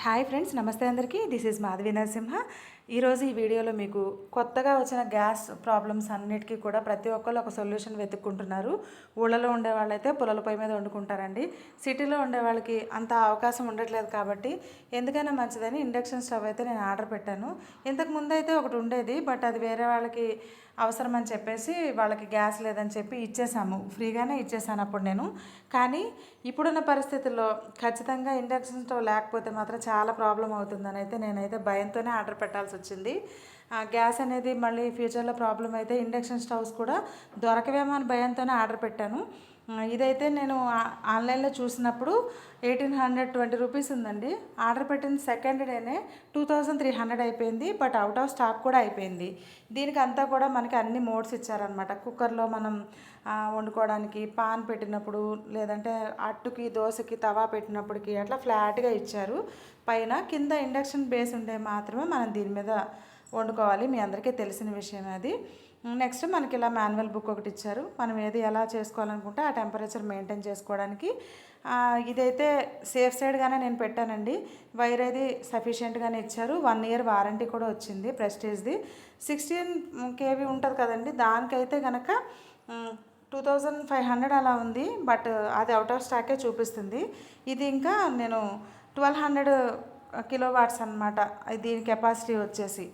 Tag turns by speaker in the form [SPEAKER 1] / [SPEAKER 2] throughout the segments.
[SPEAKER 1] Hi friends, నమస్తే అందరికీ. This is Madhavi Narasimha. ఈరోజు ఈ వీడియోలో మీకు కొత్తగా వచ్చిన గ్యాస్ ప్రాబ్లమ్స్ అన్నిటికీ కూడా ప్రతి ఒక్కళ్ళు ఒక సొల్యూషన్ వెతుక్కుంటున్నారు. ఊళ్ళలో ఉండే వాళ్ళైతే పుల్లల పొయ్యి మీద వండుకుంటారండి. సిటీలో ఉండే వాళ్ళకి అంత అవకాశం ఉండట్లేదు కాబట్టి ఎందుకైనా మంచిదని ఇండక్షన్ స్టవ్ అయితే నేను ఆర్డర్ పెట్టాను. ఇంతకు ముందు అయితే ఒకటి ఉండేది, బట్ అది వేరే వాళ్ళకి అవసరం అని చెప్పేసి వాళ్ళకి గ్యాస్ లేదని చెప్పి ఇచ్చేసాము, ఫ్రీగానే ఇచ్చేసాను అప్పుడు నేను. కానీ ఇప్పుడున్న పరిస్థితుల్లో ఖచ్చితంగా ఇండక్షన్ స్టవ్ లేకపోతే మాత్రం చాలా ప్రాబ్లం అవుతుందని అయితే నేనైతే భయంతోనే ఆర్డర్ పెట్టాల్సి వచ్చింది. గ్యాస్ అనేది మళ్ళీ ఫ్యూచర్లో ప్రాబ్లం అయితే ఇండక్షన్ స్టవ్స్ కూడా దొరకవేమో అని భయంతోనే ఆర్డర్ పెట్టాను. ఇదైతే నేను ఆన్లైన్లో చూసినప్పుడు 1820 రూపీస్ ఉందండి. ఆర్డర్ పెట్టిన సెకండ్ డేనే 2300 అయిపోయింది. బట్ అవుట్ ఆఫ్ స్టాక్ కూడా అయిపోయింది. దీనికి అంతా కూడా మనకి అన్ని మోడ్స్ ఇచ్చారనమాట. కుక్కర్లో మనం వండుకోవడానికి, పాన్ పెట్టినప్పుడు, లేదంటే అట్టుకి దోశకి తవా పెట్టినప్పటికి అట్లా ఫ్లాట్గా ఇచ్చారు. పైన కింద ఇండక్షన్ బేస్ ఉంటే మాత్రమే మనం దీని మీద వండుకోవాలి. మీ అందరికీ తెలిసిన విషయం అది. నెక్స్ట్ మనకి ఇలా మాన్యువల్ బుక్ ఒకటి ఇచ్చారు. మనం ఏది ఎలా చేసుకోవాలనుకుంటే ఆ టెంపరేచర్ మెయింటైన్ చేసుకోవడానికి. ఇదైతే సేఫ్ సైడ్గానే నేను పెట్టానండి. వైర్ అది సఫిషియెంట్గానే ఇచ్చారు. 1 ఇయర్ వారంటీ కూడా వచ్చింది. ప్రెస్టీజ్ది 16 kV ఉంటుంది కదండి, దానికైతే కనుక 2500 అలా ఉంది. బట్ అది అవుట్ ఆఫ్ స్టాకే చూపిస్తుంది. ఇది ఇంకా నేను 1200 కిలోవాట్స్ అనమాట దీని కెపాసిటీ వచ్చేసి.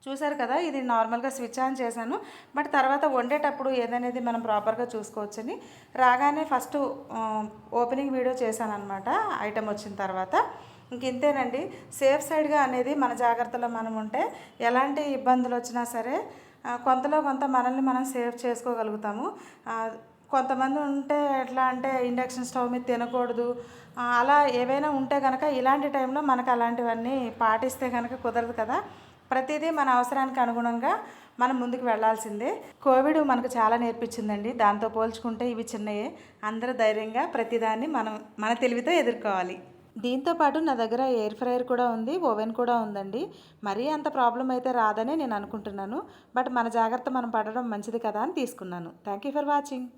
[SPEAKER 1] చూసారు కదా, ఇది నార్మల్గా స్విచ్ ఆన్ చేశాను. బట్ తర్వాత వండేటప్పుడు ఏదనేది మనం ప్రాపర్గా చూసుకోవచ్చని రాగానే ఫస్ట్ ఓపెనింగ్ వీడియో చేశాను అనమాట ఐటెం వచ్చిన తర్వాత. ఇంతేనండి. సేఫ్ సైడ్గా అనేది మన జాగ్రత్తలో మనం ఉంటే ఎలాంటి ఇబ్బందులు వచ్చినా సరే కొంతలో కొంత మనల్ని మనం సేవ్ చేసుకోగలుగుతాము. కొంతమంది ఉంటే ఎట్లా అంటే ఇండక్షన్ స్టవ్ మీద తినకూడదు అలా ఏవైనా ఉంటే కనుక ఇలాంటి టైంలో మనకు అలాంటివన్నీ పాటిస్తే కనుక కుదరదు కదా. ప్రతిదీ మన అవసరానికి అనుగుణంగా మనం ముందుకు వెళ్ళాల్సిందే. కోవిడ్ మనకు చాలా నేర్పించిందండి. దాంతో పోల్చుకుంటే ఇవి చిన్నయే. అందరూ ధైర్యంగా ప్రతిదాన్ని మన తెలివితో ఎదుర్కోవాలి. దీంతోపాటు నా దగ్గర ఎయిర్ ఫ్రైయర్ కూడా ఉంది, ఓవెన్ కూడా ఉందండి. మరీ అంత ప్రాబ్లం అయితే రాదని నేను అనుకుంటున్నాను. బట్ మన జాగ్రత్త మనం పడడం మంచిది కదా అని తీసుకున్నాను. Thank you for watching.